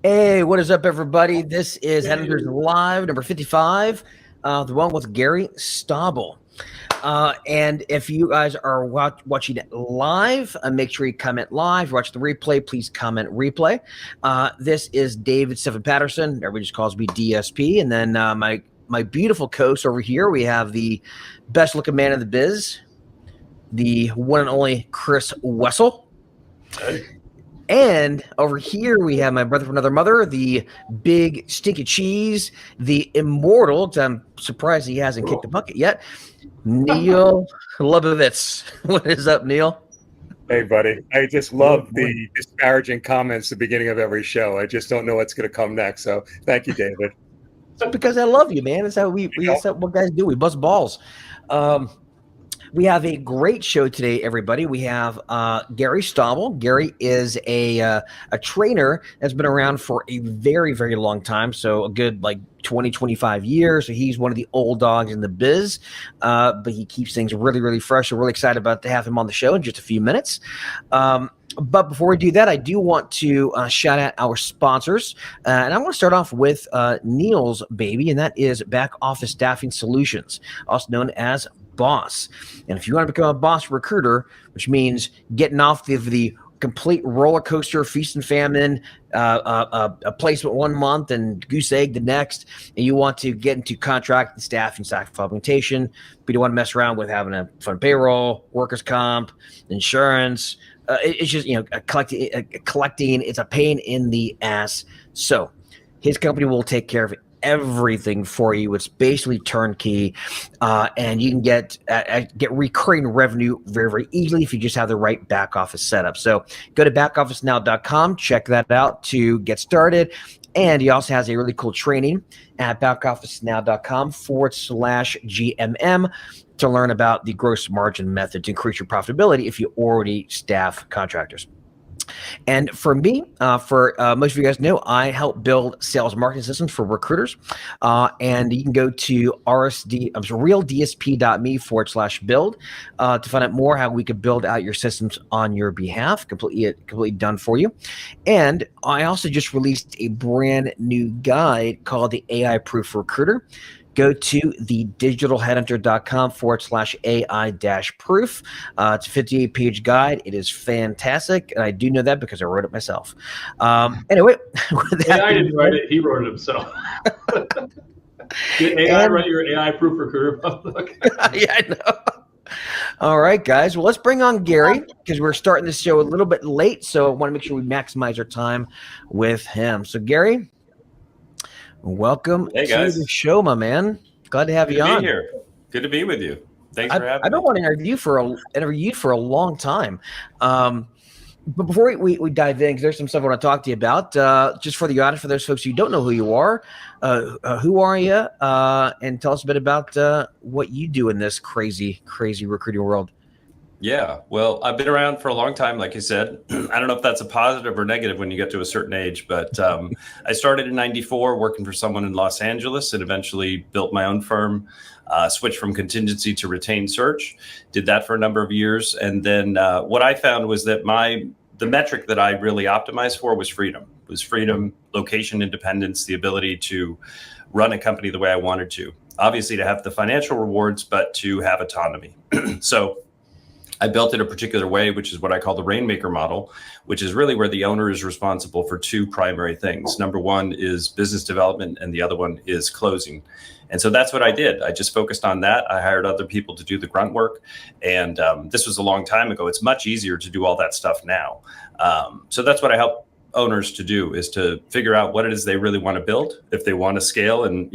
Hey, what is up, everybody? This is Headhunters Live, number 55, the one with Gary Stauble. And if you guys are watching it live, make sure you comment live. If you watch the replay, please comment replay. This is David Stephen Patterson. Everybody just calls me DSP. And then my beautiful co-host over here, we have the best-looking man in the biz, the one and only Chris Wessel. Hey. And over here, we have my brother from another mother, the big stinky cheese, the immortal. I'm surprised he hasn't kicked the bucket yet. Neil Lebovitz. What is up, Neil? Hey, buddy. I just love the disparaging comments at the beginning of every show. I just don't know what's going to come next. So thank you, David. Because I love you, man. That's how that's what guys do. We bust balls. We have a great show today, everybody. We have Gary Stauble. Gary is a trainer that's been around for a very, very long time. So a good 20, 25 years. So he's one of the old dogs in the biz, but he keeps things really, really fresh. We're really excited about to have him on the show in just a few minutes. But before we do that, I do want to shout out our sponsors. And I want to start off with Neil's baby, and that is Back Office Staffing Solutions, also known as Boss. And if you want to become a boss recruiter, which means getting off the complete roller coaster, feast and famine, a placement 1 month and goose egg the next, and you want to get into contract and staffing, staff augmentation, but you don't want to mess around with having a fun payroll, workers' comp, insurance. It's just, collecting. It's a pain in the ass. So his company will take care of everything for you. It's basically turnkey, and you can get recurring revenue very, very easily if you just have the right back office setup. So go to backofficenow.com, check that out to get started. And he also has a really cool training at backofficenow.com/GMM to learn about the gross margin method to increase your profitability if you already staff contractors. And for me, most of you guys know, I help build sales marketing systems for recruiters. And you can go to realdsp.me/build to find out more how we could build out your systems on your behalf, completely done for you. And I also just released a brand new guide called the AI Proof Recruiter. Go to thedigitalheadhunter.com/AI-proof. It's a 58-page guide. It is fantastic, and I do know that because I wrote it myself. Anyway. AI didn't write it. He wrote it himself. Did AI write your AI-proof recruiter book? Yeah, I know. All right, guys. Well, let's bring on Gary because we're starting this show a little bit late, so I want to make sure we maximize our time with him. So, Gary, welcome to the show, my man. Glad to have you on. Good to be here. Good to be with you. Thanks for having me. I've been wanting to interview you for a long time. But before we dive in, because there's some stuff I want to talk to you about, just for the audience, for those folks who don't know who you are, who are you? And tell us a bit about what you do in this crazy recruiting world. Yeah, well, I've been around for a long time, like you said. I don't know if that's a positive or negative when you get to a certain age, but I started in '94 working for someone in Los Angeles and eventually built my own firm, switched from contingency to retained search, did that for a number of years. And then what I found was that the metric that I really optimized for was freedom, location independence, the ability to run a company the way I wanted to. Obviously to have the financial rewards, but to have autonomy. So I built it a particular way, which is what I call the Rainmaker model, which is really where the owner is responsible for two primary things. Number one is business development, and the other one is closing. And so that's what I did. I just focused on that. I hired other people to do the grunt work. And this was a long time ago. It's much easier to do all that stuff now. So that's what I help owners to do, is to figure out what it is they really want to build. If they want to scale and,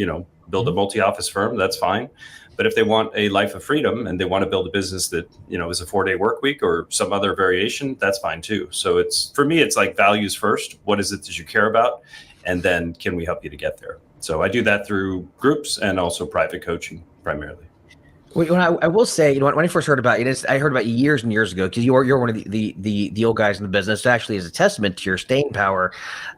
build a multi-office firm, that's fine. But if they want a life of freedom and they want to build a business that, is a 4-day work week or some other variation, that's fine too. So for me, it's like values first. What is it that you care about? And then can we help you to get there? So I do that through groups and also private coaching primarily. Well, I will say, when I first heard about it, I heard about you years and years ago, because you're one of the old guys in the business. It actually is a testament to your staying power,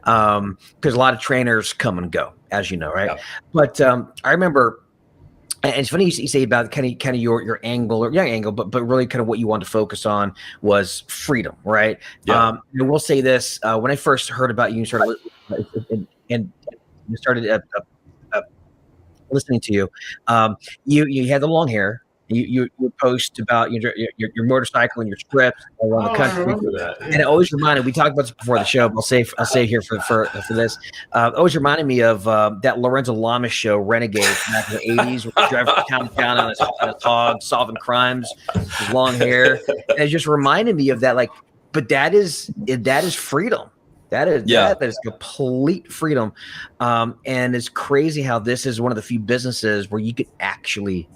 because a lot of trainers come and go, as you know, right? Yeah. But I remember. And it's funny you say about kind of your angle, or young angle, but really kind of what you wanted to focus on was freedom, right? Yeah. I will say this: when I first heard about you, started and you started listening to you. You had the long hair. You would post about your motorcycle and your trips around the country. I remember that. Yeah. And it always reminded. We talked about this before the show. But I'll say here for this. It always reminded me of that Lorenzo Lamas show, Renegade, back in the '80s, where he drove town on his hog, solving crimes, his long hair. And it just reminded me of that. Like, but that is freedom. That is complete freedom. And it's crazy how this is one of the few businesses where you could actually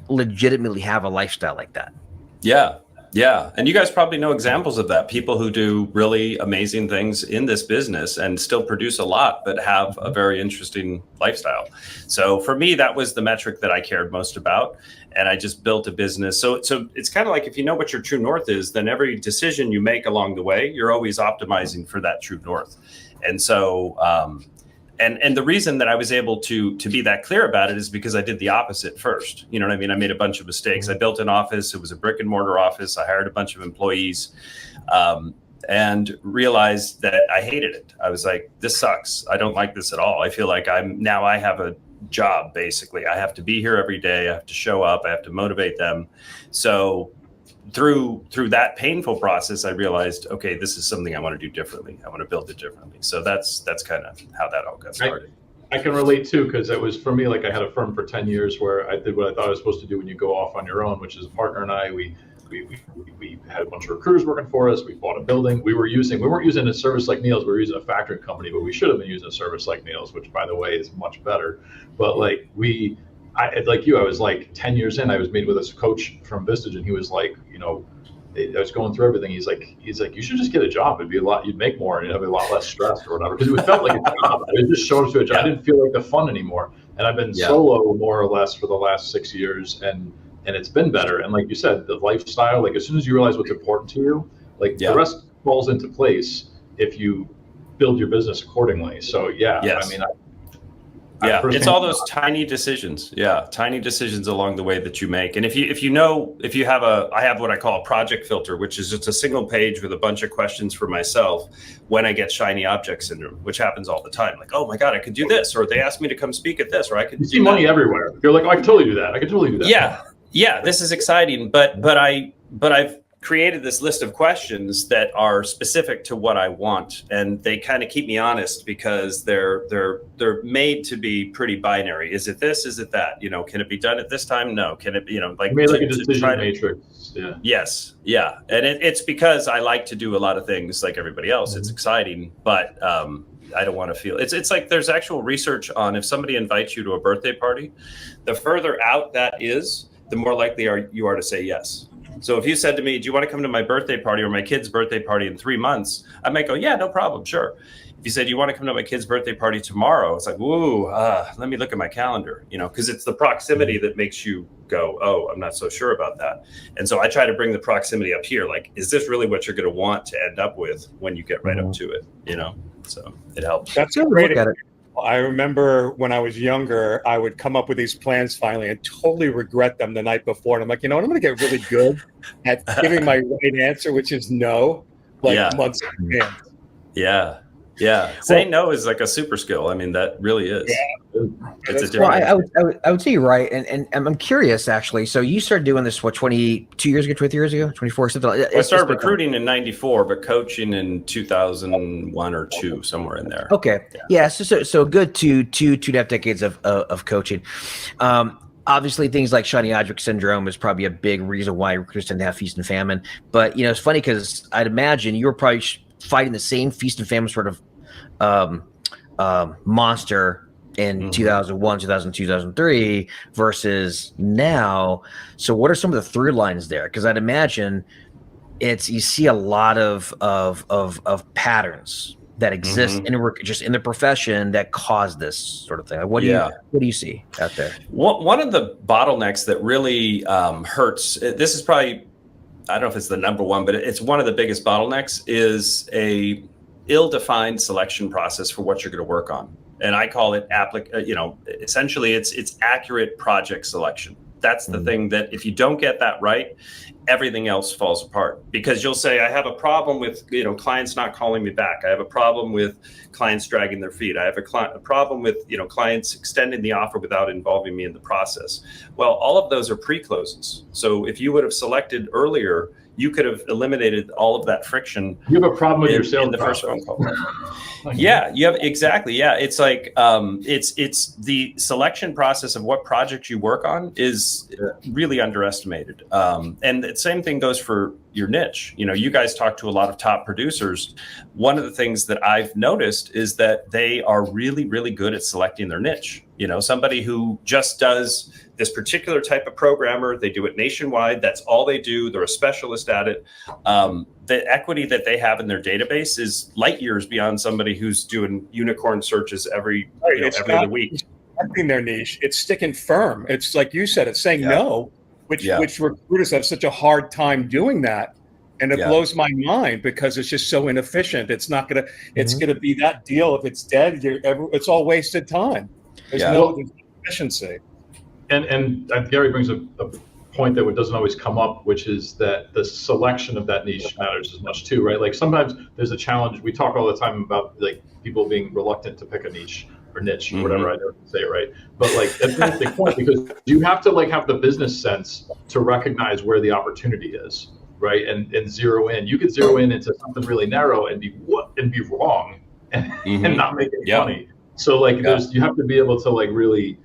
legitimately have a lifestyle like that. Yeah. And you guys probably know examples of that. People who do really amazing things in this business and still produce a lot, but have a very interesting lifestyle. So for me, that was the metric that I cared most about. And I just built a business. So it's kind of like, if you know what your true north is, then every decision you make along the way, you're always optimizing for that true north. And so, and the reason that I was able to be that clear about it is because I did the opposite first. You know what I mean? I made a bunch of mistakes. I built an office. It was a brick and mortar office. I hired a bunch of employees, and realized that I hated it. I was like, this sucks. I don't like this at all. I feel like I have a job. Basically, I have to be here every day. I have to show up. I have to motivate them. So through that painful process, I realized, okay, this is something I want to do differently. I want to build it differently. So that's kind of how that all got started. I can relate too, because it was, for me, like, I had a firm for 10 years where I did what I thought I was supposed to do when you go off on your own, which is a partner and I, we had a bunch of recruiters working for us. We bought a building. We weren't using a service like Neil's. We were using a factoring company, but we should have been using a service like Neil's, which, by the way, is much better. But like I was like 10 years in, I was meeting with this coach from Vistage, and he was like, I was going through everything. He's like, you should just get a job. It'd be you'd make more and you'd have a lot less stress or whatever. Because it felt like a job. It just showed up to a job. I didn't feel like the fun anymore. And I've been solo more or less for the last 6 years, and it's been better. And like you said, the lifestyle, like as soon as you realize what's important to you, like the rest falls into place if you build your business accordingly. So I mean, it's all those tiny decisions. Tiny decisions along the way that you make. And if you have I have what I call a project filter, which is just a single page with a bunch of questions for myself when I get shiny object syndrome, which happens all the time. Like, oh my God, I could do this, or they asked me to come speak at this, or I could. You see money everywhere. You're like, oh, I can totally do that. I can totally do that. Yeah, this is exciting, but I've created this list of questions that are specific to what I want, and they kind of keep me honest, because they're made to be pretty binary. Is it this? Is it that? Can it be done at this time? No. Can it be? Like, made like a decision matrix. Yeah. Yes. Yeah. And it's because I like to do a lot of things like everybody else. It's exciting, but I don't want to feel it's like there's actual research on, if somebody invites you to a birthday party, the further out that is, the more likely you are to say yes. So if you said to me, do you want to come to my birthday party or my kid's birthday party in 3 months? I might go, yeah, no problem. Sure. If you said, do you want to come to my kid's birthday party tomorrow? It's like, whoa, let me look at my calendar, because it's the proximity that makes you go, oh, I'm not so sure about that. And so I try to bring the proximity up here. Like, is this really what you're going to want to end up with when you get right up to it? So it helps. That's a great example. I remember when I was younger, I would come up with these plans finally and totally regret them the night before. And I'm like, I'm going to get really good at giving my right answer, which is no, months in advance. Yeah. Saying no is like a super skill. I mean, that really is. Yeah. It's a different. I would say you're right. And I'm curious, actually. So you started doing this, 22 years ago, 23 years ago, 24? Something like that. I started recruiting in 94, but coaching in 2001 or 2, somewhere in there. Okay. Yeah. So good two and a half decades of coaching. Obviously, things like shiny object syndrome is probably a big reason why recruiters tend to have feast and famine. But, it's funny because I'd imagine you were probably fighting the same feast and famine sort of monster in 2001, 2002, 2003 versus now. So what are some of the through lines there? Because I'd imagine you see a lot of patterns that exist in the profession that cause this sort of thing. Like, what do you see out there? One of the bottlenecks that really hurts, this is probably, I don't know if it's the number one, but it's one of the biggest bottlenecks, is a ill-defined selection process for what you're going to work on. And I call it essentially it's accurate project selection. That's the thing that if you don't get that right, everything else falls apart, because you'll say, I have a problem with, clients not calling me back. I have a problem with clients dragging their feet. I have a problem with, clients extending the offer without involving me in the process. Well, all of those are pre-closes. So if you would have selected earlier, you could have eliminated all of that friction. You have a problem with your sales in the process. first phone call. Yeah, you have exactly. Yeah, it's like it's the selection process of what projects you work on is really underestimated. And the same thing goes for your niche. You guys talk to a lot of top producers. One of the things that I've noticed is that they are really, really good at selecting their niche. Somebody who just does this particular type of programmer, they do it nationwide. That's all they do. They're a specialist at it. The equity that they have in their database is light years beyond somebody who's doing unicorn searches every other week. Selecting their niche, it's sticking firm. It's like you said, it's saying no, which recruiters have such a hard time doing that. And it blows my mind because it's just so inefficient. It's not gonna. It's gonna be that deal. If it's dead, it's all wasted time. There's no efficiency. And Gary brings a point that doesn't always come up, which is that the selection of that niche matters as much too, right? Like sometimes there's a challenge. We talk all the time about like people being reluctant to pick a niche or niche or whatever. I don't say it right, but like that's an interesting point, because you have to like have the business sense to recognize where the opportunity is, right? And zero in. You could zero in into something really narrow and be wrong and not make any money. So like you have to be able to like really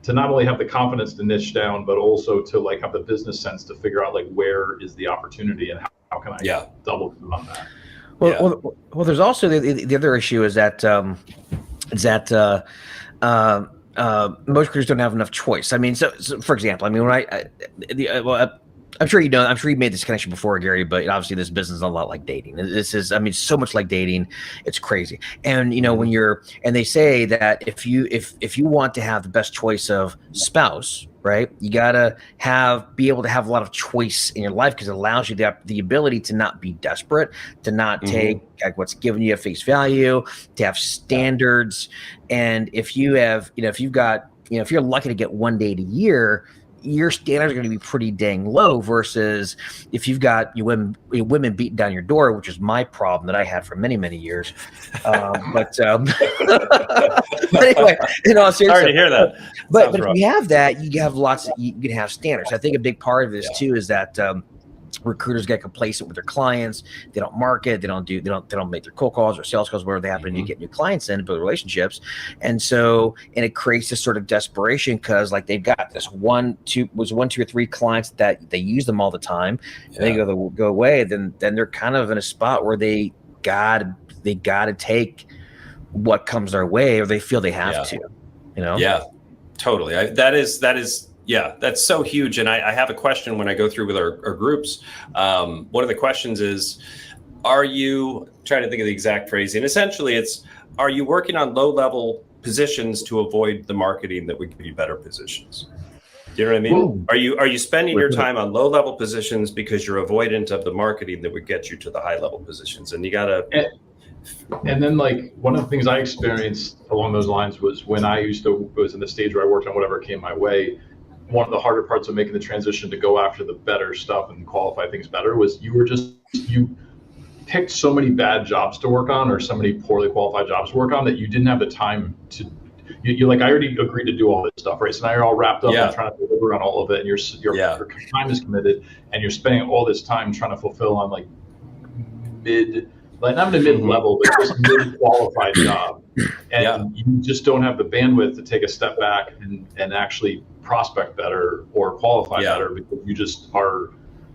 to not only have the confidence to niche down, but also to like have the business sense to figure out like where is the opportunity and how can I double on that. Well, there's also the other issue is that most recruiters don't have enough choice. I mean, so for example, when I'm sure you know, I'm sure you made this connection before, Gary, but obviously this business is a lot like dating. This is, so much like dating, it's crazy. And, and they say that if you want to have the best choice of spouse, right, you got to be able to have a lot of choice in your life, because it allows you the ability to not be desperate, to not take what's given you at face value, to have standards. And if you have, if you're lucky to get one date a year, your standards are going to be pretty dang low, versus if you've got women beating down your door, which is my problem that I had for many, many years. But anyway, sorry to hear that. But if you have that, you have you can have standards. I think a big part of this too is that recruiters get complacent with their clients. They don't market. They don't make their cold calls or sales calls, wherever they happen to get new clients in, build relationships. And it creates this sort of desperation, because like they've got this one, two or three clients that they use them all the time, and they go away. Then they're kind of in a spot where they gotta take what comes their way, or they feel they have to. Yeah, totally. That is. Yeah, that's so huge. And I have a question when I go through with our groups. One of the questions is, are you trying to think of the exact phrasing? Essentially, it's, are you working on low-level positions to avoid the marketing that would give you better positions? Do you know what I mean? Ooh. Are you spending your time on low-level positions because you're avoidant of the marketing that would get you to the high-level positions? And you got to... And then like one of the things I experienced along those lines was when I was in the stage where I worked on whatever came my way. One of the harder parts of making the transition to go after the better stuff and qualify things better was you picked so many bad jobs to work on, or so many poorly qualified jobs to work on, that you didn't have the time to, you like, I already agreed to do all this stuff, right? So now you're all wrapped up and trying to deliver on all of it, and your time is committed, and you're spending all this time trying to fulfill on like not even mid-level, but just mid-qualified job. And you just don't have the bandwidth to take a step back and actually prospect better or qualify better, because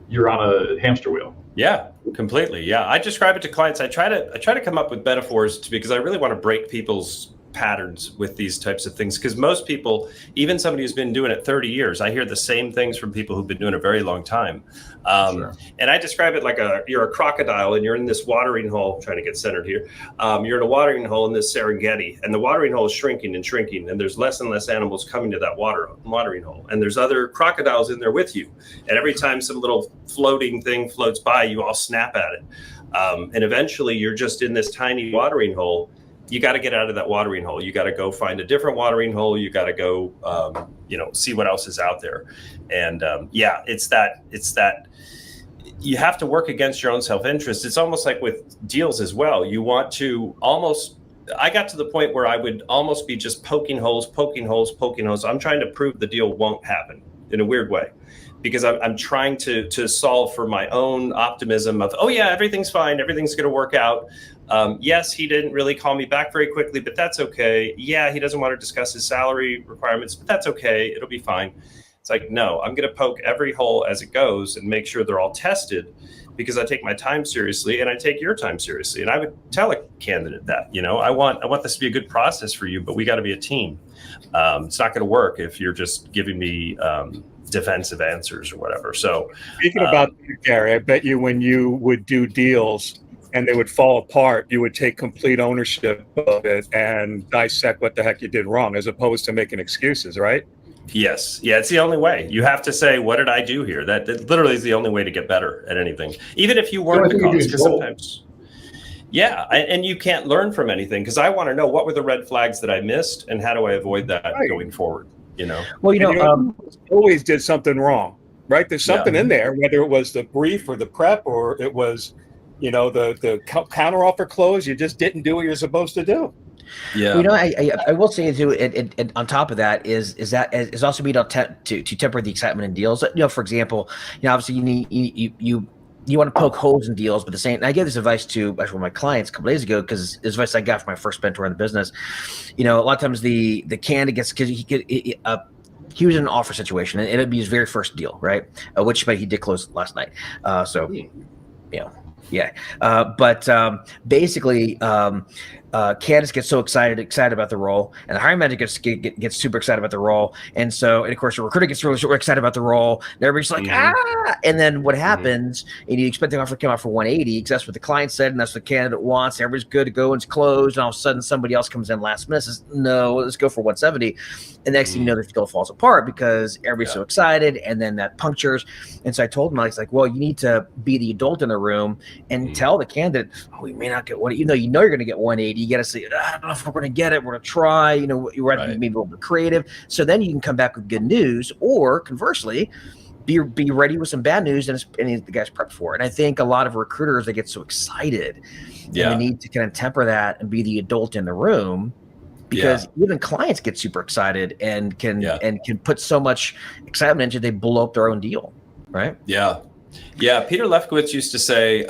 you're on a hamster wheel. Yeah, completely. Yeah, I describe it to clients. I try to come up with metaphors because I really want to break people's patterns with these types of things, because most people, even somebody who's been doing it 30 years, I hear the same things from people who've been doing it a very long time. And I describe it like you're a crocodile and you're in this watering hole, trying to get centered here. You're in a watering hole in this Serengeti, and the watering hole is shrinking and shrinking, and there's less and less animals coming to that watering hole, and there's other crocodiles in there with you, and every time some little floating thing floats by, you all snap at it, and eventually you're just in this tiny watering hole. You got to get out of that watering hole. You got to go find a different watering hole. You got to go, see what else is out there. And it's that you have to work against your own self-interest. It's almost like with deals as well. You want to almost, I got to the point where I would almost be just poking holes. I'm trying to prove the deal won't happen in a weird way, because I'm trying to solve for my own optimism of, oh yeah, everything's fine, everything's going to work out. Yes, he didn't really call me back very quickly, but that's okay. Yeah, he doesn't want to discuss his salary requirements, but that's okay. It'll be fine. It's like, no, I'm going to poke every hole as it goes and make sure they're all tested, because I take my time seriously and I take your time seriously. And I would tell a candidate that, I want this to be a good process for you, but we got to be a team. It's not going to work if you're just giving me defensive answers or whatever. So speaking about Gary, I bet you when you would do deals and they would fall apart, you would take complete ownership of it and dissect what the heck you did wrong, as opposed to making excuses, right? Yes. Yeah, it's the only way. You have to say, what did I do here? That literally is the only way to get better at anything, even if you weren't the cause. Because sometimes, yeah, and you can't learn from anything, because I want to know what were the red flags that I missed and how do I avoid that going forward. Well, always did something wrong, right? There's something in there, whether it was the brief or the prep, or it was, the counter offer close. You just didn't do what you're supposed to do. Yeah. I will say too, it on top of that is also being able to temper the excitement in deals. For example, obviously you want to poke holes in deals, but the same. And I gave this advice to actually one of my clients a couple days ago, because it's advice I got from my first mentor in the business. A lot of times the candidate gets, because he was in an offer situation, and it'd be his very first deal, right? Which he did close last night. But basically, candidates get so excited about the role, and the hiring manager gets super excited about the role, and of course the recruiter gets really super excited about the role, and everybody's like, and then what happens, and you expect the offer to come out for 180, because that's what the client said, and that's what the candidate wants, everybody's good to go, and it's closed, and all of a sudden somebody else comes in last minute, says, no, let's go for 170, and next thing you know, the deal falls apart because everybody's so excited, and then that punctures. And so I told him, I was like, well, you need to be the adult in the room and tell the candidate, we may not get one, you're going to get 180. You got to say, I don't know if we're going to get it. We're going to try. You're going to be maybe a little bit creative. So then you can come back with good news, or conversely, be ready with some bad news, and the guy's prepped for it. And I think a lot of recruiters, they get so excited, and they need to kind of temper that and be the adult in the room, because even clients get super excited and can put so much excitement into, they blow up their own deal, right? Yeah. Yeah, Peter Lefkowitz used to say,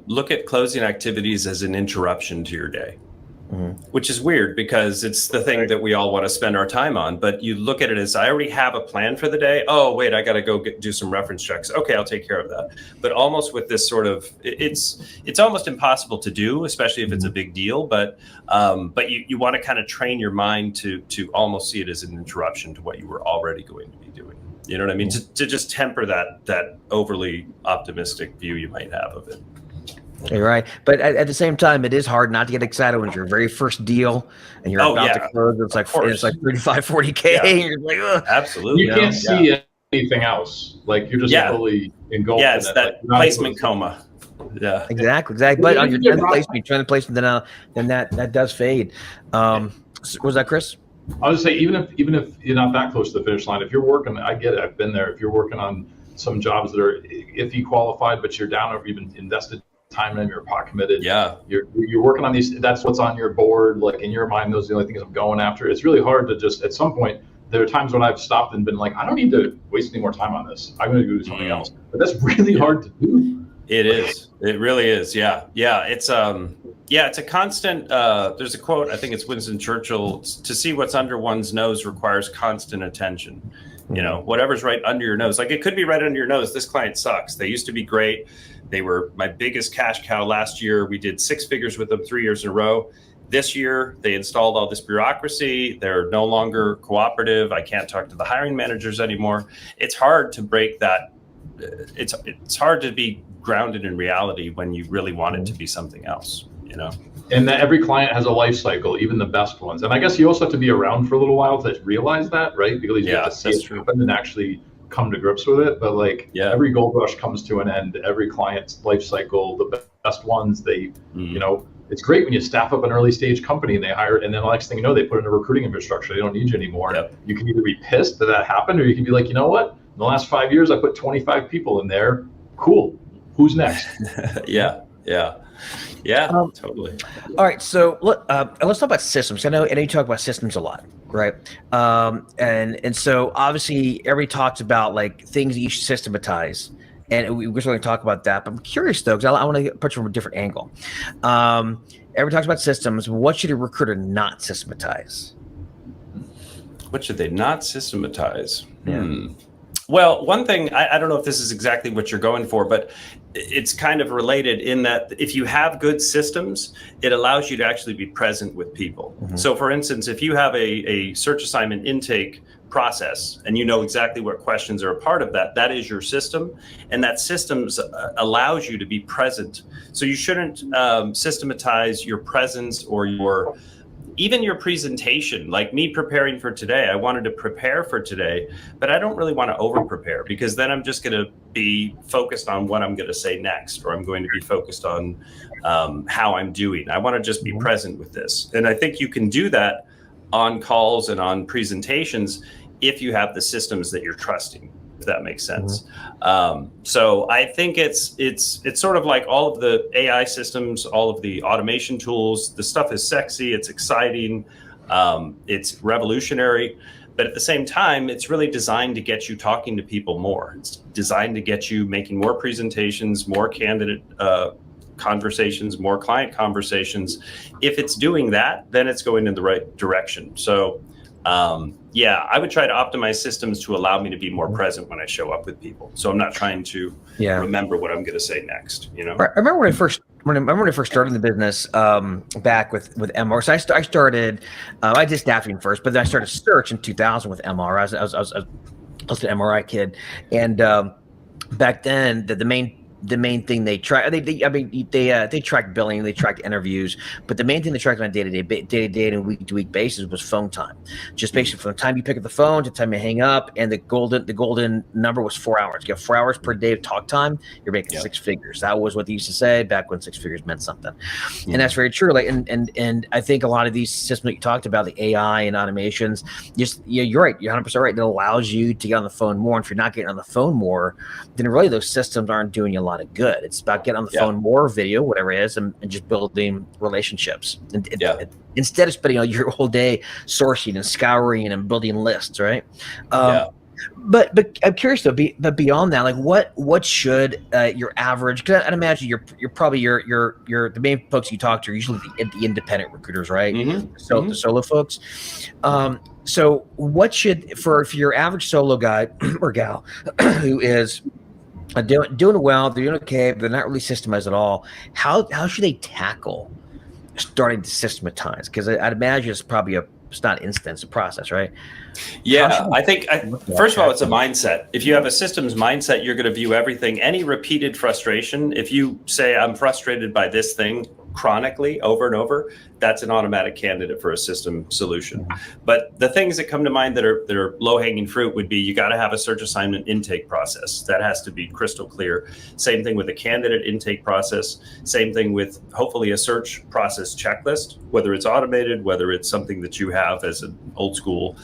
look at closing activities as an interruption to your day, which is weird, because it's the thing that we all want to spend our time on. But you look at it as, I already have a plan for the day. Oh, wait, I got to go do some reference checks. Okay, I'll take care of that. But almost with this sort of, it's almost impossible to do, especially if it's a big deal. But you want to kind of train your mind to almost see it as an interruption to what you were already going to be doing. You know what I mean? To just temper that overly optimistic view you might have of it. You're right. But at the same time, it is hard not to get excited when it's your very first deal and you're about to close. It's like 35, 40K. And you're like, ugh. Absolutely. You can't see anything else. Like, you're just fully engulfed. Yeah, it's that placement coma. Yeah. Exactly. But on your 10th placement, then that does fade. Was that Chris? I would say, even if you're not that close to the finish line, if you're working, I get it, I've been there. If you're working on some jobs that are iffy qualified, but you're down, or you've invested time in them, you're pot committed. Yeah. You're working on these, that's what's on your board. Like, in your mind, those are the only things I'm going after. It's really hard to just, at some point, there are times when I've stopped and been like, I don't need to waste any more time on this. I'm going to go do something else. But that's really hard to do. It is. It really is. Yeah. Yeah. It's a constant, there's a quote, I think it's Winston Churchill, to see what's under one's nose requires constant attention. Whatever's right under your nose, like, it could be right under your nose. This client sucks. They used to be great. They were my biggest cash cow last year. We did 6 figures with them 3 years in a row. This year, they installed all this bureaucracy. They're no longer cooperative. I can't talk to the hiring managers anymore. It's hard to break that. It's hard to be grounded in reality when you really want it to be something else, And that every client has a life cycle, even the best ones. And I guess you also have to be around for a little while to realize that, right? Because you have to see it happen and actually come to grips with it. But every gold rush comes to an end. Every client's life cycle, the best ones, they, it's great when you staff up an early stage company and they hire, and then the next thing you know, they put in a recruiting infrastructure. They don't need you anymore. Yep. You can either be pissed that happened, or you can be like, you know what? In the last 5 years, I put 25 people in there. Cool. who's next? Yeah, totally. All right, so let's talk about systems. I know you talk about systems a lot, right? And so obviously everybody talks about like things that you should systematize, and we're going to talk about that. But I'm curious though, because I want to approach it from a different angle. Everybody talks about systems. What should a recruiter not systematize? What should they not systematize? Yeah. Well, one thing, I don't know if this is exactly what you're going for, but it's kind of related in that if you have good systems, it allows you to actually be present with people. Mm-hmm. So for instance, if you have a search assignment intake process and you know exactly what questions are a part of that, that is your system. And that system allows you to be present. So you shouldn't systematize your presence or even your presentation. Like me preparing for today, I wanted to prepare for today, but I don't really want to over prepare, because then I'm just going to be focused on what I'm going to say next, or I'm going to be focused on how I'm doing. I want to just be present with this. And I think you can do that on calls and on presentations if you have the systems that you're trusting, if that makes sense. So I think it's sort of like all of the AI systems, all of the automation tools. The stuff is sexy, it's exciting, it's revolutionary, but at the same time, it's really designed to get you talking to people more. It's designed to get you making more presentations, more candidate conversations, more client conversations. If it's doing that, then it's going in the right direction. So I would try to optimize systems to allow me to be more present when I show up with people. So I'm not trying to remember what I'm going to say next. You know, I remember when I first started in the business back with MR. So I started, I did staffing first, but then I started search in 2000 with MR. I was an MRI kid, and back then the main thing they track, they tracked billing, they tracked interviews, but the main thing they tracked on a day-to-day and week-to-week basis was phone time. Just basically from the time you pick up the phone to the time you hang up, and the golden number was 4 hours. You have 4 hours per day of talk time, you're making six figures. That was what they used to say back when six figures meant something. And that's very true. Like, and I think a lot of these systems that you talked about, the AI and automations, you're right. You're 100% right. It allows you to get on the phone more. And if you're not getting on the phone more, then really those systems aren't doing you a lot of good. It's about getting on the phone more, video, whatever it is, and just building relationships. Instead of spending your whole day sourcing and scouring and building lists, right? But I'm curious though. But beyond that, like what should your average? Because I'd imagine you're probably your the main folks you talk to are usually the independent recruiters, right? So the solo folks. So what should for your average solo guy or gal who is doing well, they're doing okay, but they're not really systemized at all. How should they tackle starting to systematize? Because I'd imagine it's probably it's not instant, it's a process, right? Yeah, I think first of all, it's a mindset. If you have a systems mindset, you're going to view everything, any repeated frustration. If you say I'm frustrated by this thing chronically over and over, that's an automatic candidate for a system solution. But the things that come to mind that are low-hanging fruit would be you got to have a search assignment intake process. That has to be crystal clear. Same thing with a candidate intake process. Same thing with hopefully a search process checklist, whether it's automated, whether it's something that you have as an old school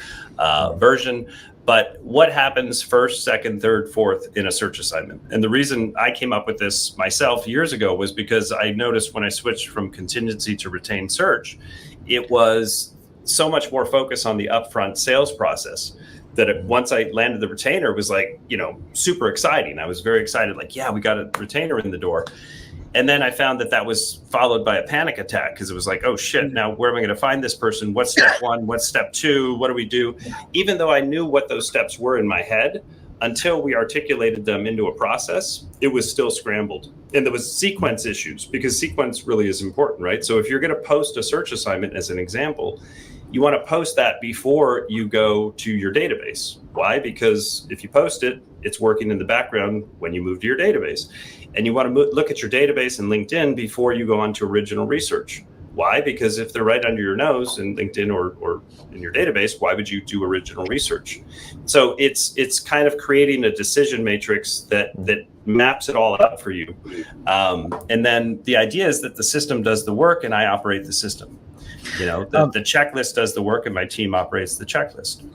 version. But what happens first, second, third, fourth in a search assignment? And the reason I came up with this myself years ago was because I noticed when I switched from contingency to retained search, it was so much more focus on the upfront sales process that once I landed the retainer, it was like, super exciting. I was very excited, like, yeah, we got a retainer in the door. And then I found that was followed by a panic attack, because it was like, oh shit, now where am I going to find this person? What's step one? What's step two? What do we do? Even though I knew what those steps were in my head, until we articulated them into a process, it was still scrambled. And there was sequence issues, because sequence really is important, right? So if you're going to post a search assignment as an example, you want to post that before you go to your database. Why? Because if you post it, it's working in the background when you move to your database. And you want to look at your database in LinkedIn before you go on to original research. Why? Because if they're right under your nose in LinkedIn or in your database, why would you do original research? So it's kind of creating a decision matrix that maps it all out for you. And then the idea is that the system does the work and I operate the system. The checklist does the work and my team operates the checklist.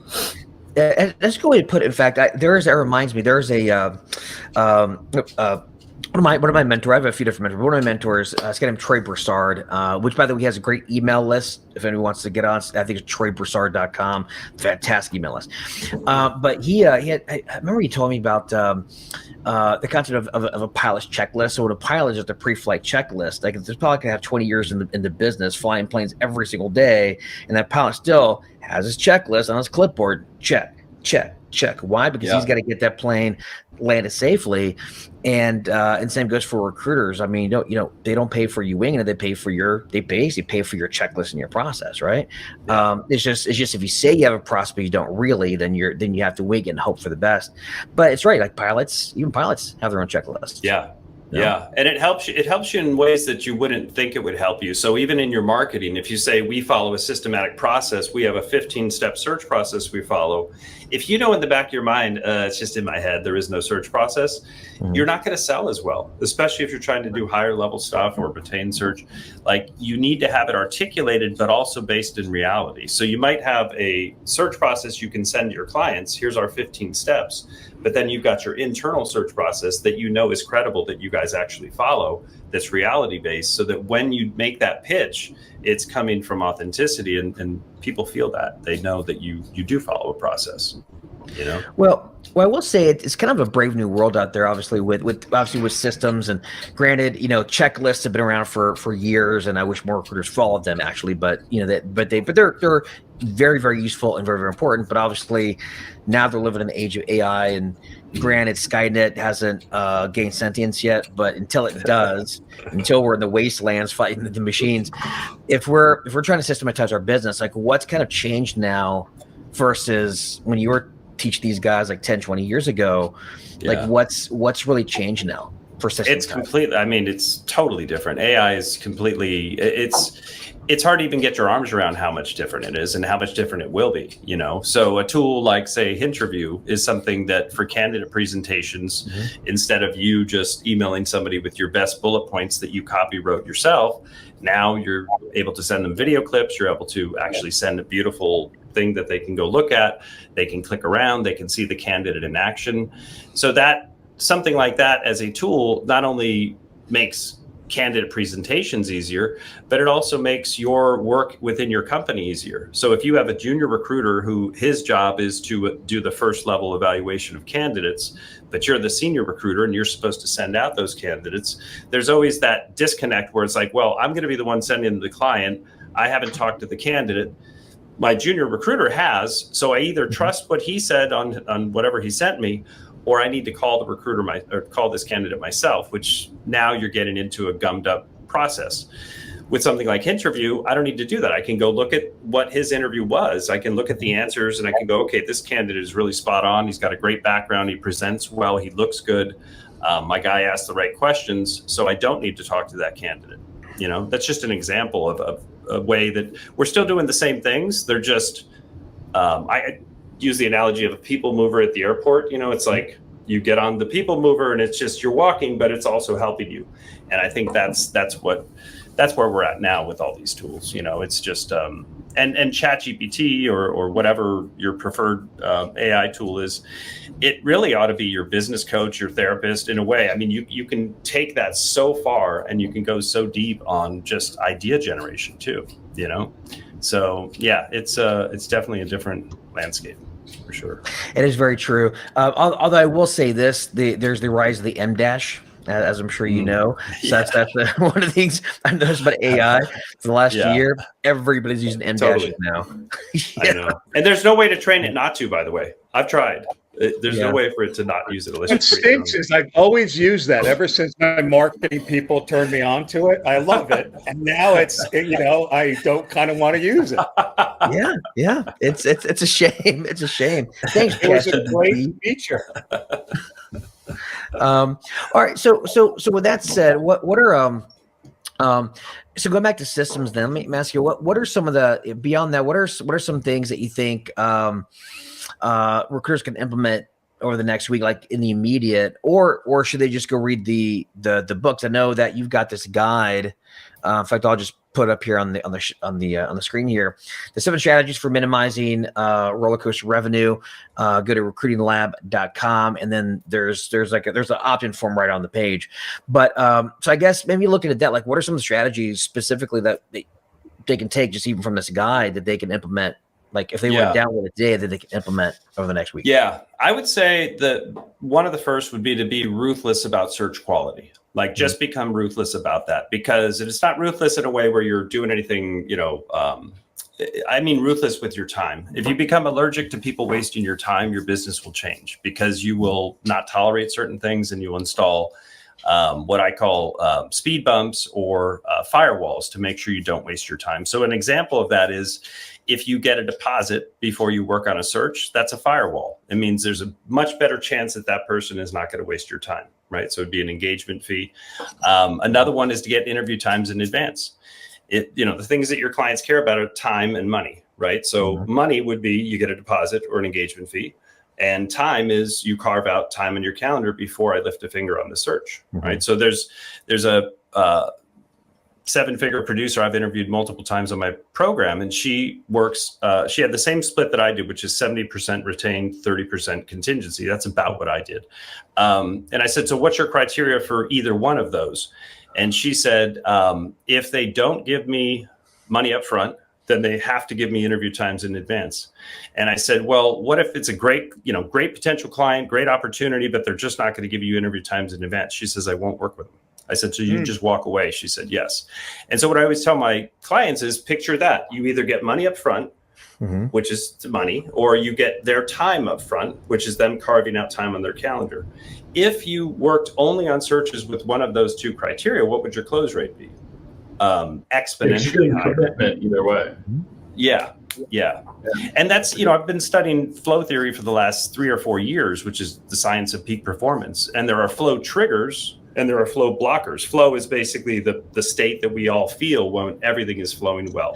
That's a good way to put it. In fact, that reminds me. There's one of my mentors, I have a few different mentors. One of my mentors, this guy named Troy Broussard, which by the way, he has a great email list. If anyone wants to get on, I think it's troybroussard.com. Fantastic email list. But he had, I remember he told me about the concept of a pilot's checklist. So what a pilot is just a pre-flight checklist. Like this pilot can have 20 years in the business, flying planes every single day, and that pilot still has his checklist on his clipboard. Check. Why? Because he's got to get that plane landed safely, and same goes for recruiters. I mean, they don't pay for you winging it; they basically pay for your checklist and your process, right? Yeah. It's just if you say you have a process but you don't really, then you have to wing it and hope for the best. But it's right, like even pilots have their own checklist. Yeah. Yeah. And it helps you in ways that you wouldn't think it would help you. So even in your marketing, if you say we follow a systematic process, we have a 15-step search process we follow. If you know in the back of your mind, it's just in my head, there is no search process, you're not going to sell as well, especially if you're trying to do higher level stuff or retain search. Like you need to have it articulated, but also based in reality. So you might have a search process you can send to your clients. Here's our 15 steps. But then you've got your internal search process that you know is credible, that you guys actually follow, that's reality based, so that when you make that pitch, it's coming from authenticity, and people feel that. They know that you do follow a process. Well, I will say it's kind of a brave new world out there, obviously with systems, and granted, checklists have been around for years, and I wish more recruiters followed them actually, but they're very, very useful and very, very important. But obviously now they're living in the age of AI, and granted, Skynet hasn't gained sentience yet, but until it does, until we're in the wastelands fighting the machines, if we're trying to systematize our business, like what's kind of changed now versus when you were teach these guys like 10, 20 years ago, like what's really changed now for systems? It's completely, I mean, it's totally different. AI is completely, it's hard to even get your arms around how much different it is and how much different it will be, So a tool like, say, Interview is something that for candidate presentations, instead of you just emailing somebody with your best bullet points that you wrote yourself, now you're able to send them video clips. You're able to actually send a beautiful thing that they can go look at. They can click around. They can see the candidate in action. So that something like that as a tool not only makes candidate presentations easier, but it also makes your work within your company easier. So if you have a junior recruiter who his job is to do the first level evaluation of candidates, but you're the senior recruiter and you're supposed to send out those candidates, there's always that disconnect where it's like, well, I'm going to be the one sending the client. I haven't talked to the candidate. My junior recruiter has, so I either trust what he said on whatever he sent me, or I need to call the recruiter or call this candidate myself, which now you're getting into a gummed up process. With something like Interview, I don't need to do that. I can go look at what his interview was. I can look at the answers and I can go, okay, this candidate is really spot on. He's got a great background. He presents well. He looks good. My guy asked the right questions. So I don't need to talk to that candidate. That's just an example of a way that we're still doing the same things. They're just, I use the analogy of a people mover at the airport. It's like you get on the people mover and it's just you're walking, but it's also helping you. And I think that's where we're at now with all these tools. It's just and ChatGPT or whatever your preferred AI tool is, it really ought to be your business coach, your therapist in a way. I mean, you can take that so far and you can go so deep on just idea generation too. So yeah, it's definitely a different landscape. For sure. It is very true. Although I will say this, there's the rise of the M-dash, as I'm sure you know. So that's one of the things I've noticed about AI for the last year. Everybody's using M-dashes now. I know. And there's no way to train it not to, by the way. I've tried. There's no way for it to not use it. What stinks is I've always used that ever since my marketing people turned me on to it. I love it. And now it's, I don't kind of want to use it. Yeah. It's a shame. It's a shame. Thanks, it was a great feature. All right. So with that said, what are so going back to systems, then let me ask you, what are some of the, beyond that, what are some things that you think recruiters can implement over the next week, like in the immediate, or should they just go read the books? I know that you've got this guide. In fact, I'll just put up here on the screen here. The 7 strategies for minimizing roller coaster revenue. Go to recruitinglab.com, and then there's an opt-in form right on the page. But so I guess maybe looking at that, like, what are some of the strategies specifically that they can take just even from this guide that they can implement? Like if they went down with it today, that they can implement over the next week. Yeah, I would say that one of the first would be to be ruthless about search quality. Like just become ruthless about that, because it's not ruthless in a way where you're doing anything, I mean, ruthless with your time. If you become allergic to people wasting your time, your business will change, because you will not tolerate certain things, and you will install what I call speed bumps or firewalls to make sure you don't waste your time. So an example of that is if you get a deposit before you work on a search, that's a firewall. It means there's a much better chance that that person is not going to waste your time, right? So it'd be an engagement fee. Another one is to get interview times in advance. The things that your clients care about are time and money, right? So money would be you get a deposit or an engagement fee. And time is you carve out time in your calendar before I lift a finger on the search, right? So there's a 7-figure producer I've interviewed multiple times on my program, and she works, she had the same split that I do, which is 70% retained, 30% contingency. That's about what I did. And I said, so what's your criteria for either one of those? And she said, if they don't give me money up front, then they have to give me interview times in advance. And I said, well, what if it's a great potential client, great opportunity, but they're just not going to give you interview times in advance? She says, I won't work with them. I said, so you just walk away? She said, yes. And so what I always tell my clients is picture that. You either get money up front, which is the money, or you get their time up front, which is them carving out time on their calendar. If you worked only on searches with one of those two criteria, what would your close rate be? Exponentially higher. Commitment either way. Yeah. And that's, I've been studying flow theory for the last 3 or 4 years, which is the science of peak performance. And there are flow triggers and there are flow blockers. Flow is basically the state that we all feel when everything is flowing well.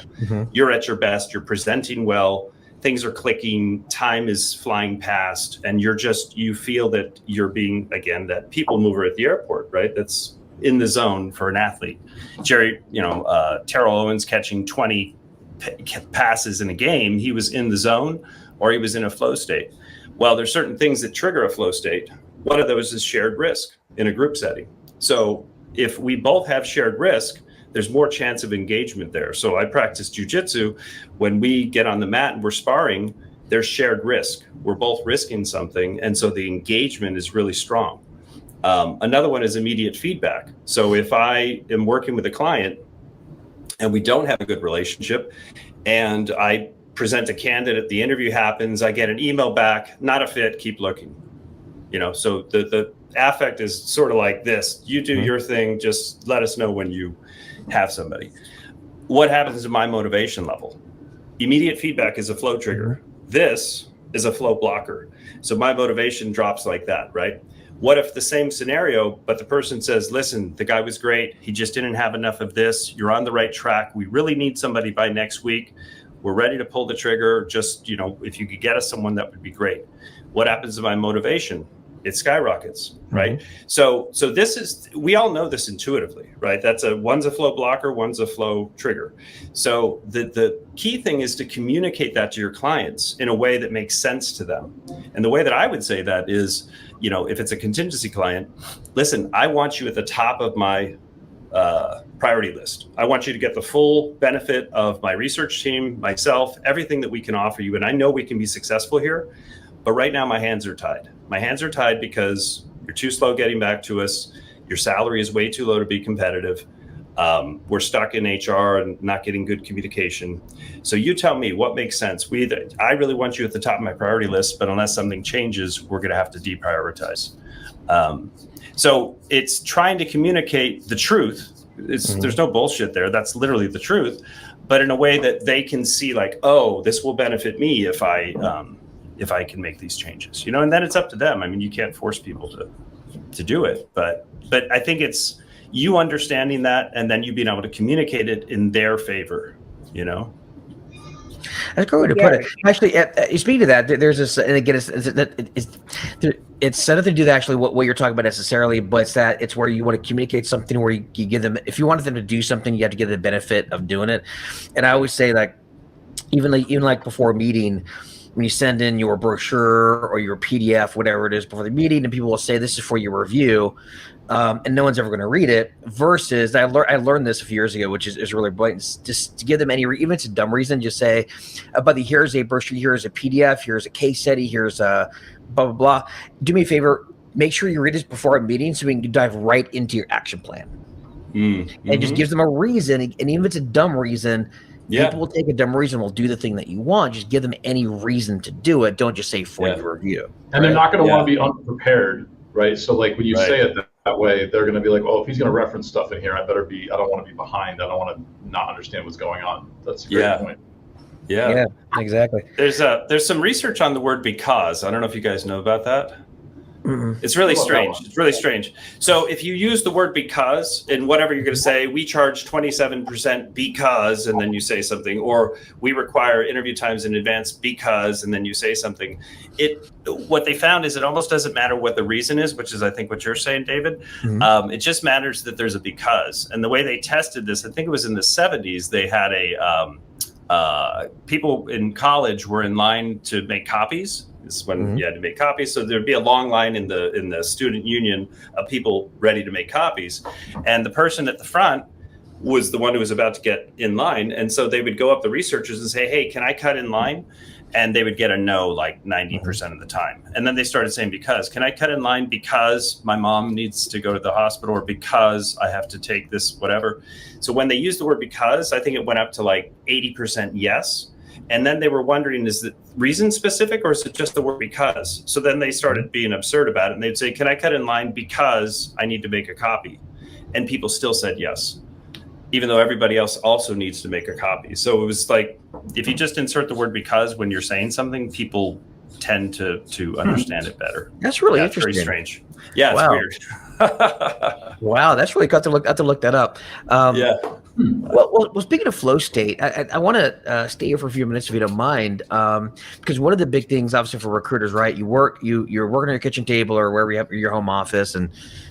You're at your best, you're presenting well, things are clicking, time is flying past, and you feel that you're being, again, that people mover at the airport, right? That's in the zone for an athlete. Terrell Owens catching 20 passes in a game, he was in the zone or he was in a flow state. Well, there's certain things that trigger a flow state. One of those is shared risk in a group setting. So if we both have shared risk, there's more chance of engagement there. So I practice jujitsu. When we get on the mat and we're sparring, there's shared risk. We're both risking something. And so the engagement is really strong. Another one is immediate feedback. So if I am working with a client and we don't have a good relationship and I present a candidate, the interview happens, I get an email back, not a fit, keep looking. So the affect is sort of like this. You do your thing, just let us know when you have somebody. What happens to my motivation level? Immediate feedback is a flow trigger. This is a flow blocker. So my motivation drops like that, right? What if the same scenario, but the person says, listen, the guy was great. He just didn't have enough of this. You're on the right track. We really need somebody by next week. We're ready to pull the trigger. Just, if you could get us someone, that would be great. What happens to my motivation? It skyrockets, right? So we all know this intuitively, right? One's a flow blocker, one's a flow trigger. So the key thing is to communicate that to your clients in a way that makes sense to them. And the way that I would say that is, if it's a contingency client, listen, I want you at the top of my priority list. I want you to get the full benefit of my research team, myself, everything that we can offer you. And I know we can be successful here, but right now my hands are tied. My hands are tied because you're too slow getting back to us. Your salary is way too low to be competitive. We're stuck in HR and not getting good communication. So you tell me what makes sense. I really want you at the top of my priority list, but unless something changes, we're going to have to deprioritize. So it's trying to communicate the truth. There's no bullshit there. That's literally the truth, but in a way that they can see like, oh, this will benefit me if I can make these changes, and then it's up to them. I mean, you can't force people to do it, but I think it's you understanding that and then you being able to communicate it in their favor, That's a great way to put it. Actually, speaking of that, there's this, and again, it's nothing to do with actually what you're talking about necessarily, but it's where you want to communicate something where you give them, if you wanted them to do something, you have to give them the benefit of doing it. And I always say, like, even like before a meeting, when you send in your brochure or your PDF, whatever it is, before the meeting, and people will say, this is for your review, and no one's ever going to read it, versus I learned this a few years ago, which is really blatant. Just to give them any, even if it's a dumb reason, just say, buddy, here's a brochure, here's a PDF, here's a case study, here's a blah, blah, blah. Do me a favor, make sure you read this before a meeting so we can dive right into your action plan. And just gives them a reason, and even if it's a dumb reason, people will take a dumb reason, will do the thing that you want. Just give them any reason to do it. Don't just say for your review. And they're not going to want to be unprepared, right? So like when you say it that way, they're going to be like, oh, if he's going to reference stuff in here, I don't want to be behind. I don't want to not understand what's going on. That's a great point. Yeah, exactly. There's some research on the word because. I don't know if you guys know about that. It's really strange. It's really strange. So if you use the word because in whatever you're going to say, we charge 27% because, and then you say something, or we require interview times in advance because, and then you say something. What they found is it almost doesn't matter what the reason is, which is I think what you're saying, David. It just matters that there's a because. And the way they tested this, I think it was in the 70s, they had people in college were in line to make copies. This is when you had to make copies. So there'd be a long line in the student union of people ready to make copies. And the person at the front was the one who was about to get in line. And so they would go up the researchers and say, hey, can I cut in line? And they would get a no like 90% of the time. And then they started saying, because, can I cut in line because my mom needs to go to the hospital, or because I have to take this, whatever. So when they used the word because, I think it went up to like 80% yes. And then they were wondering, is the reason specific or is it just the word because? So then they started being absurd about it. And they'd say, can I cut in line because I need to make a copy? And people still said yes, even though everybody else also needs to make a copy. So it was like, if you just insert the word because when you're saying something, people tend to understand it better. That's really interesting. Very strange. Yeah, it's weird. Wow, that's really got to look that up. Well, speaking of flow state, I want to stay here for a few minutes if you don't mind, because one of the big things, obviously, for recruiters, right? You're working on your kitchen table or wherever you have your home office, and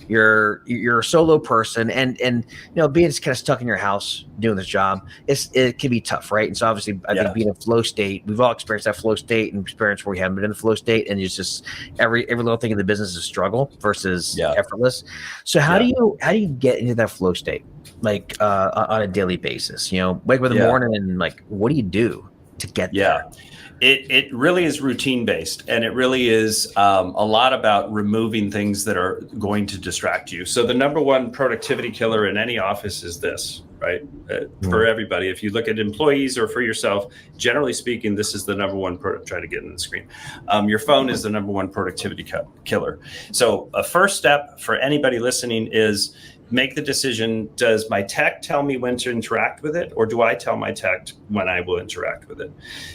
you're a solo person, and being just kind of stuck in your house doing this job, it can be tough, right? And so obviously, I think being in flow state, we've all experienced that flow state and experience where we haven't been in the flow state, and it's just every little thing in the business is a struggle versus effortless. So how do you get into that flow state? Like on a daily basis, wake up in the morning and like, what do you do to get there? It really is routine based, and it really is a lot about removing things that are going to distract you. So the number one productivity killer in any office is this, right? For everybody, if you look at employees or for yourself, generally speaking, this is the number one. Try to get in the screen. Your phone is the number one productivity killer. So a first step for anybody listening is make the decision. Does my tech tell me when to interact with it, or do I tell my tech when I will interact with it?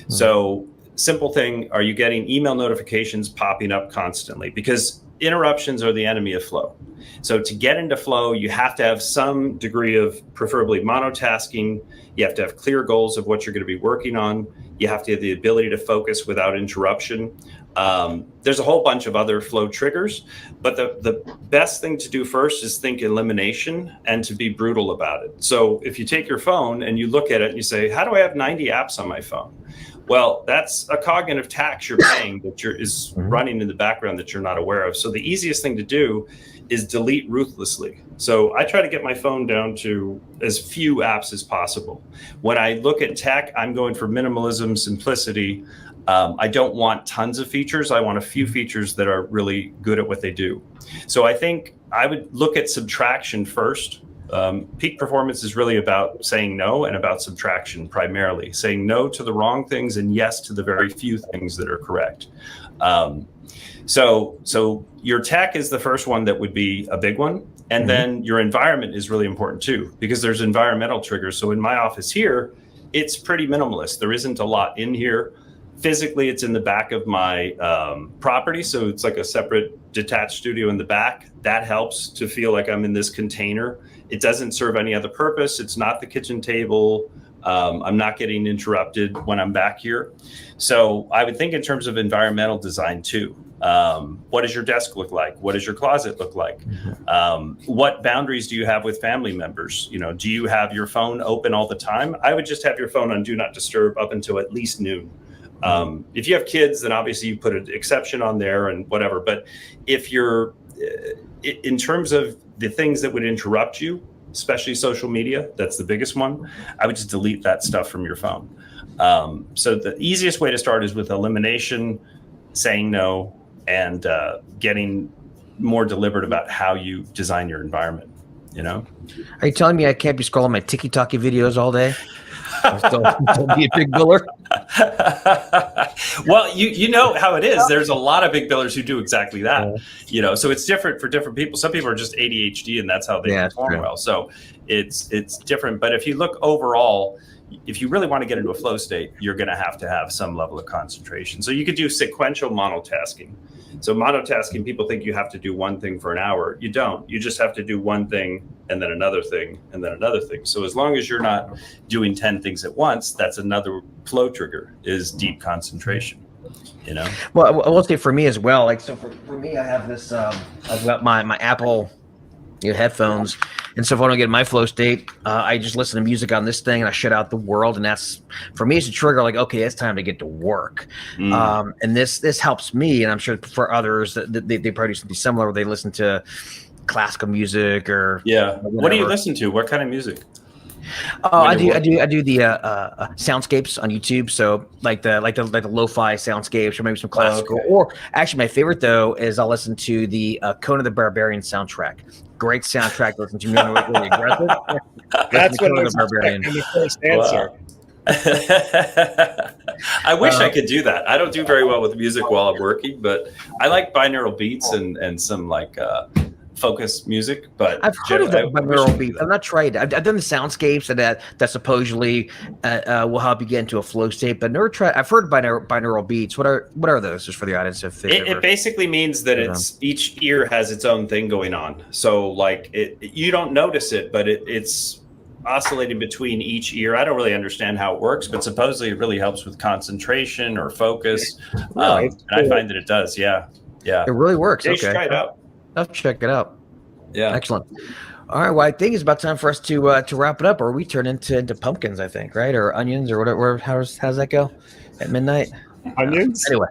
So simple thing, are you getting email notifications popping up constantly? Because interruptions are the enemy of flow. So to get into flow, you have to have some degree of preferably monotasking. You have to have clear goals of what you're going to be working on. You have to have the ability to focus without interruption. There's a whole bunch of other flow triggers, but the best thing to do first is think elimination and to be brutal about it. So if you take your phone and you look at it and you say, how do I have 90 apps on my phone? Well, that's a cognitive tax you're paying that is running in the background that you're not aware of. So the easiest thing to do is delete ruthlessly. So I try to get my phone down to as few apps as possible. When I look at tech, I'm going for minimalism, simplicity. I don't want tons of features. I want a few features that are really good at what they do. So I think I would look at subtraction first. Peak performance is really about saying no and about subtraction primarily, saying no to the wrong things and yes to the very few things that are correct. So your tech is the first one that would be a big one. And then your environment is really important too, because there's environmental triggers. So in my office here, it's pretty minimalist. There isn't a lot in here. Physically, it's in the back of my property. So it's like a separate detached studio in the back. That helps to feel like I'm in this container. It doesn't serve any other purpose. It's not the kitchen table. I'm not getting interrupted when I'm back here. So I would think in terms of environmental design too. What does your desk look like? What does your closet look like? What boundaries do you have with family members? You know, do you have your phone open all the time? I would just have your phone on do not disturb up until at least noon. If you have kids, then obviously you put an exception on there and whatever. But if you're in terms of the things that would interrupt you, especially social media, that's the biggest one, I would just delete that stuff from your phone. So the easiest way to start is with elimination, saying no, and getting more deliberate about how you design your environment. You know, are you telling me I can't be scrolling my tiki-taki videos all day? Don't be a big biller. Well, you know how it is. There's a lot of big billers who do exactly that. You know, so it's different for different people. Some people are just ADHD, and that's how they perform well. So it's different. But if you look overall, if you really want to get into a flow state, you're going to have some level of concentration. So you could do sequential monotasking. So monotasking, people think you have to do one thing for an hour. You don't. You just have to do one thing and then another thing and then another thing. So as long as you're not doing 10 things at once, that's another flow trigger, is deep concentration. You know? Well, I will say for me as well, like, so for me, I have this, I've got my Apple headphones. And so if I don't get in my flow state, I just listen to music on this thing and I shut out the world. And that's, for me, it's a trigger like, okay, it's time to get to work. And this helps me. And I'm sure for others that they probably do something similar where they listen to classical music or What do you listen to? What kind of music? Oh, I do the soundscapes on YouTube. So like the lo-fi soundscapes or maybe some classical. Or actually, my favorite though is I'll listen to the Conan the Barbarian soundtrack. Great soundtrack to listen to. Really aggressive. That's what I was expecting the first answer. I wish I could do that. I don't do very well with music while I'm working, but I like binaural beats and some like focus music. But I've heard of the binaural beats. I've not tried it. I've done the soundscapes and that supposedly will help you get into a flow state, but never tried. I've heard binaural beats. What are those? Just for the audience, if it basically means that it's each ear has its own thing going on. So like you don't notice it, but it's oscillating between each ear. I don't really understand how it works, but supposedly it really helps with concentration or focus. And I find that it does. Yeah. It really works. You should try it out. I'll check it out. Yeah. Excellent. All right. Well, I think it's about time for us to wrap it up, or we turn into pumpkins, I think, right? Or onions or whatever. How's that go at midnight? Onions? Anyway.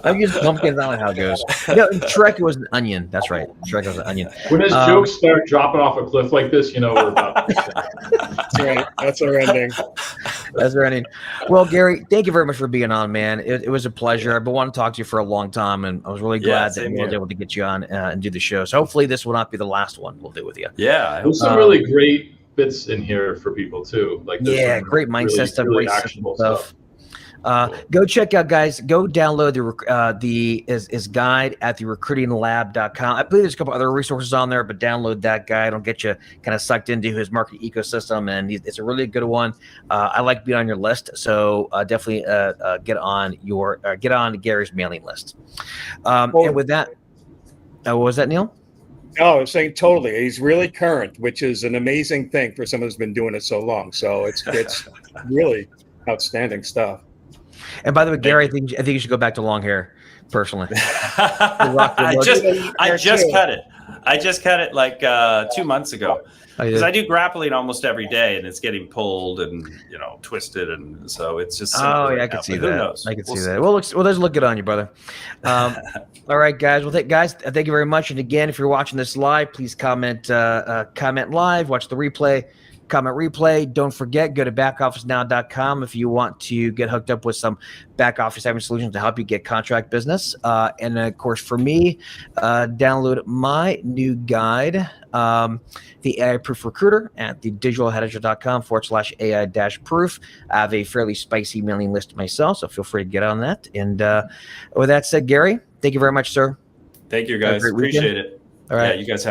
I use pumpkins. I don't know how it goes. Shrek was an onion. That's right. Shrek was an onion. When his jokes start dropping off a cliff like this, we're about That's right. That's our ending. That's our ending. Well, Gary, thank you very much for being on, man. It was a pleasure. I've been wanting to talk to you for a long time, and I was really glad that we were able to get you on and do the show. So hopefully this will not be the last one we'll do with you. Yeah. There's some really great bits in here for people too. Like great mindset stuff, really great actionable stuff. Go check out, guys. Go download his guide at therecruitinglab.com. I believe there's a couple other resources on there, but download that guide. It'll get you kind of sucked into his marketing ecosystem, and it's a really good one. I like being on your list, so definitely get on Gary's mailing list. And with that, what was that, Neil? No, I was saying totally. He's really current, which is an amazing thing for someone who's been doing it so long. So it's really outstanding stuff. And by the way, Gary, I think you should go back to long hair, personally. I just cut it. I just cut it like 2 months ago. Because I do grappling almost every day, and it's getting pulled and twisted, and so it's just. I can see that. Who knows? I can see that. Well, let's look good on you, brother. All right, guys. Well, thank you very much. And again, if you're watching this live, please comment live. Watch the replay. Comment replay. Don't forget, go to backofficenow.com if you want to get hooked up with some back office admin solutions to help you get contract business. And of course, for me, download my new guide, the AI Proof Recruiter, at the digitalheadhunter.com/AI-proof. I have a fairly spicy mailing list myself, so feel free to get on that. And with that said, Gary, thank you very much, sir. Thank you, guys. Appreciate it. All right. Yeah, you guys have